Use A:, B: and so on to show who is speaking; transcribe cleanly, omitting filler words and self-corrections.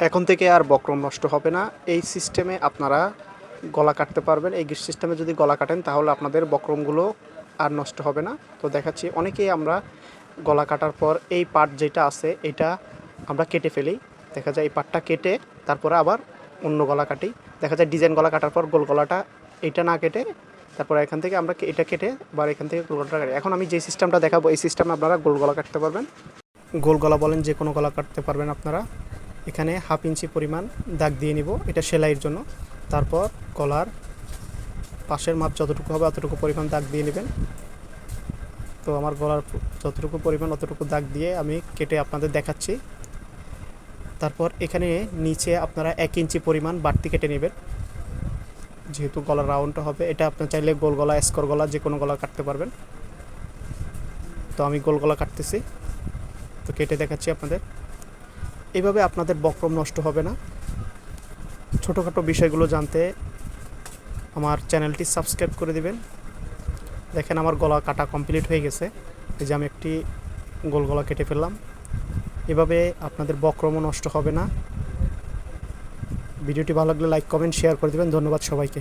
A: এখন থেকে আর বক্রম নষ্ট হবে না। এই সিস্টেমে আপনারা গলা কাটতে পারবেন। এই সিস্টেমে যদি গলা কাটেন তাহলে আপনাদের বক্রমগুলো আর নষ্ট হবে না। তো দেখাচ্ছি, অনেকেই আমরা গলা কাটার পর এই পার্ট যেটা আছে এটা আমরা কেটে ফেলি। দেখা যায় এই পার্টটা কেটে তারপরে আবার অন্য গলা কাটি। দেখা যায় ডিজাইন গলা কাটার পর গোল গলাটা এইটা না কেটে তারপরে এখান থেকে আমরা এটা কেটে আবার এখান থেকে গোল গলাটা কাটি। এখন আমি যে সিস্টেমটা দেখাবো এই সিস্টেমে আপনারা গোল গলা কাটতে পারবেন। গোল গলা বলেন যে কোনো গলা কাটতে পারবেন আপনারা। এখানে 1/2 ইঞ্চি পরিমাণ দাগ দিয়ে নিব, এটা সেলাইয়ের জন্য। তারপর গলার পাশের মাপ যতটুকু হবে অতটুকু পরিমাণ দাগ দিয়ে নেবেন। তো আমার গলার যতটুকু পরিমাণ অতটুকু দাগ দিয়ে আমি কেটে আপনাদের দেখাচ্ছি। তারপর এখানে নিচে আপনারা 1 ইঞ্চি পরিমাণ বাড়তি কেটে নেবেন, যেহেতু গলার রাউন্ডটা হবে। এটা আপনার চাইলে গোল গলা, স্কোয়ার গলা যে কোনো গলা কাটতে পারবেন। তো আমি গোল গলা কাটতেছি, তো কেটে দেখাচ্ছি আপনাদের। এইভাবে আপনাদের বক্রম নষ্ট হবে না। ছোটোখাটো বিষয়গুলো জানতে আমার চ্যানেলটি সাবস্ক্রাইব করে দিবেন। দেখেন আমার গলা কাটা কমপ্লিট হয়ে গেছে। এই যে আমি একটি গোল গলা কেটে ফেললাম। এভাবে আপনাদের বক্রমও নষ্ট হবে না। ভিডিওটি ভালো লাগলে লাইক, কমেন্ট, শেয়ার করে দেবেন। ধন্যবাদ সবাইকে।